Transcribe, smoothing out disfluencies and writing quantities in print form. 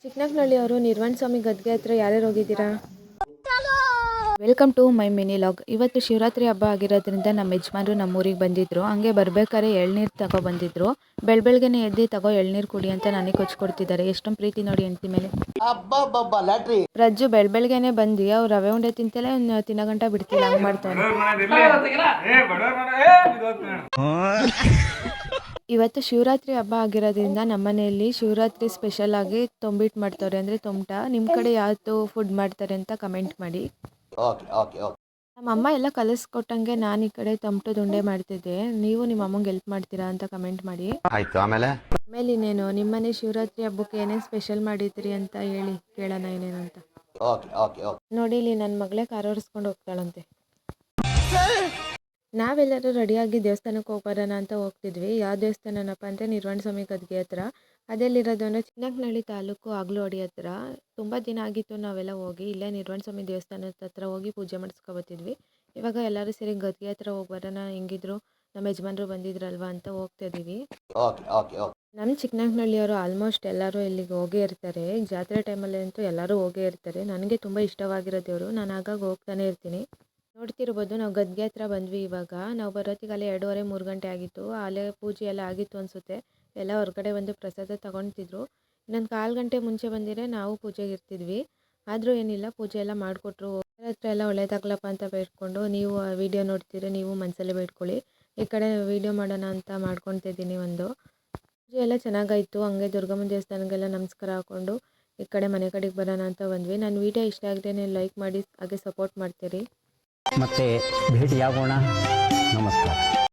ಚಿಕ್ಕನಹಳ್ಳಿ ಅವರು ನಿರ್ವಾಣ ಸ್ವಾಮಿ ಗದ್ಗೆ ಹತ್ರ ಯಾರ್ಯಾರು ಹೋಗಿದ್ದೀರಾ? Welcome to my mini vlog. ಇವತ್ತು ಶಿವರಾತ್ರಿ ಹಬ್ಬ ಆಗಿರೋದ್ರಿಂದ ನಮ್ಮ ಯಜಮಾನರು ನಮ್ಮೂರಿಗೆ ಬಂದಿದ್ರು. ಹಂಗೆ ಬರ್ಬೇಕಾದ್ರೆ ಎಳ್ನೀರು ತಗೋ ಬಂದಿದ್ರು. ಬೆಳಗ್ಗೆನೆ ಎದ್ದು ತಗೋ ಎಳ್ನೀರು ಕುಡಿ ಅಂತ ನನಗೆ ಕೊಚ್ಕೊಡ್ತಿದ್ದಾರೆ. ಎಷ್ಟೊಂದು ಪ್ರೀತಿ ನೋಡಿ ಹೆಂಡತಿ ಮೇಲೆ. ರಜ್ಜು ಬೆಳಗ್ಗೆನೆ ಬಂದು ಅವ್ರು ರವೆ ಉಂಡೆ ತಿಂತಲೇ ತಿನ್ನಗಂಟ ಬಿಡ್ತಿಲ್ಲ, ಹಂಗೆ ಮಾಡ್ತಾನೆ. ಇವತ್ತು ಶಿವರಾತ್ರಿ ಹಬ್ಬ ಆಗಿರೋದ್ರಿಂದ ನಮ್ಮನೆಯಲ್ಲಿ ಶಿವರಾತ್ರಿ ಸ್ಪೆಷಲ್ ಆಗಿ ತೊಂಬಿಟ್ಟು ಮಾಡ್ತಾರೆ, ಅಂದರೆ ತೊಂಬಟ. ನಿಮ್ಮ ಕಡೆ ಯಾವುದು ಫುಡ್ ಮಾಡ್ತಾರೆ ಅಂತ ಕಮೆಂಟ್ ಮಾಡಿ. ನಮ್ಮ ಅಮ್ಮ ಎಲ್ಲ ಕಲಿಸ್ಕೊಟ್ಟಂಗೆ ನಾನು ಈ ಕಡೆ ತೊಂಬಟದ ಉಂಡೆ ಮಾಡ್ತಿದ್ದೆ. ನೀವು ನಿಮ್ಮ ಅಮ್ಮಂಗೆ ಹೆಲ್ಪ್ ಮಾಡ್ತೀರಾ ಅಂತ ಕಮೆಂಟ್ ಮಾಡಿ. ಆಮೇಲೆ ಇನ್ನೇನು ನಿಮ್ಮನೆ ಶಿವರಾತ್ರಿ ಹಬ್ಬಕ್ಕೆ ಏನೇನು ಸ್ಪೆಷಲ್ ಮಾಡಿದ್ರಿ ಅಂತ ಹೇಳಿ, ಕೇಳೋಣ ಏನೇನು ಅಂತ. ನೋಡಿ ಇಲ್ಲಿ ನನ್ನ ಮಗಳೇ ಕಾರ್ ಓಡಿಸ್ಕೊಂಡು ಹೋಗ್ತಾಳಂತೆ. ನಾವೆಲ್ಲರೂ ರೆಡಿಯಾಗಿ ದೇವಸ್ಥಾನಕ್ಕೆ ಹೋಗ್ಬರೋಣ ಅಂತ ಹೋಗ್ತಿದ್ವಿ. ಯಾವ ದೇವಸ್ಥಾನನಪ್ಪ ಅಂದರೆ ನಿರ್ವಾಣ ಸ್ವಾಮಿ ಗದ್ಗೆ ಹತ್ರ. ಅದೆಲ್ಲಿರೋದು ಅಂದರೆ ಚಿಕ್ಕನಹಳ್ಳಿ ತಾಲೂಕು ಆಗ್ಲೋಡಿ ಹತ್ರ. ತುಂಬ ದಿನ ಆಗಿತ್ತು ನಾವೆಲ್ಲ ಹೋಗಿ. ಇಲ್ಲೇ ನಿರ್ವಾಣ ಸ್ವಾಮಿ ದೇವಸ್ಥಾನದ ಹತ್ರ ಹೋಗಿ ಪೂಜೆ ಮಾಡಿಸ್ಕೊಬತ್ತಿದ್ವಿ. ಇವಾಗ ಎಲ್ಲರೂ ಸೇರಿ ಗದ್ಗೆ ಹತ್ರ ಹೋಗಿ ಬರೋಣ, ಹೆಂಗಿದ್ರು ನಮ್ಮ ಯಜಮಾನರು ಬಂದಿದ್ರಲ್ವ ಅಂತ ಹೋಗ್ತಿದ್ದೀವಿ. ನಮ್ಮ ಚಿಕ್ಕನಹಳ್ಳಿಯವರು ಆಲ್ಮೋಸ್ಟ್ ಎಲ್ಲರೂ ಇಲ್ಲಿಗೆ ಹೋಗೇ ಇರ್ತಾರೆ. ಜಾತ್ರೆ ಟೈಮಲ್ಲಿ ಅಂತೂ ಎಲ್ಲರೂ ಹೋಗೇ ಇರ್ತಾರೆ. ನನಗೆ ತುಂಬ ಇಷ್ಟವಾಗಿರೋ ದೇವರು, ನಾನು ಆಗಾಗ ಹೋಗ್ತಾನೆ ಇರ್ತೀನಿ. ನೋಡ್ತಿರ್ಬೋದು, ನಾವು ಗದ್ಗೆ ಹತ್ರ ಬಂದ್ವಿ. ಇವಾಗ ನಾವು ಬರೋತ್ತಿಗೆ ಅಲ್ಲೇ 2:30-3 ಗಂಟೆ ಆಗಿತ್ತು. ಅಲ್ಲೇ ಪೂಜೆ ಎಲ್ಲ ಆಗಿತ್ತು ಅನಿಸುತ್ತೆ. ಎಲ್ಲ ಹೊರಗಡೆ ಬಂದು ಪ್ರಸಾದ ತೊಗೊತಿದ್ರು. ಇನ್ನೊಂದು 1/4 ಗಂಟೆ ಮುಂಚೆ ಬಂದಿದ್ರೆ ನಾವು ಪೂಜೆಗೆ ಇರ್ತಿದ್ವಿ. ಆದರೂ ಏನಿಲ್ಲ, ಪೂಜೆ ಎಲ್ಲ ಮಾಡಿಕೊಟ್ರು. ಹತ್ರ ಎಲ್ಲ ಒಳ್ಳೇದಾಗ್ಲಪ್ಪ ಅಂತ ಬೇಡ್ಕೊಂಡು, ನೀವು ವಿಡಿಯೋ ನೋಡ್ತೀರಿ, ನೀವು ಮನಸಲ್ಲೇ ಬೇಡ್ಕೊಳ್ಳಿ. ಈ ಕಡೆ ವಿಡಿಯೋ ಮಾಡೋಣ ಅಂತ ಮಾಡ್ಕೊತಿದ್ದೀನಿ. ಪೂಜೆ ಎಲ್ಲ ಚೆನ್ನಾಗಾಯಿತು. ಹಂಗೆ ದುರ್ಗಮ್ಮನ ದೇವಸ್ಥಾನಕ್ಕೆಲ್ಲ ನಮಸ್ಕಾರ ಹಾಕ್ಕೊಂಡು ಈ ಕಡೆ ಮನೆ ಕಡೆಗೆ ಬರೋಣ ಅಂತ ಬಂದ್ವಿ. ನನ್ನ ವಿಡಿಯೋ ಇಷ್ಟ ಆಗಿದ್ರೆ ನೀವು ಲೈಕ್ ಮಾಡಿ, ಹಾಗೆ ಸಪೋರ್ಟ್ ಮಾಡ್ತೀರಿ. ಮತ್ತೆ ಭೇಟಿಯಾಗೋಣ. ನಮಸ್ಕಾರ.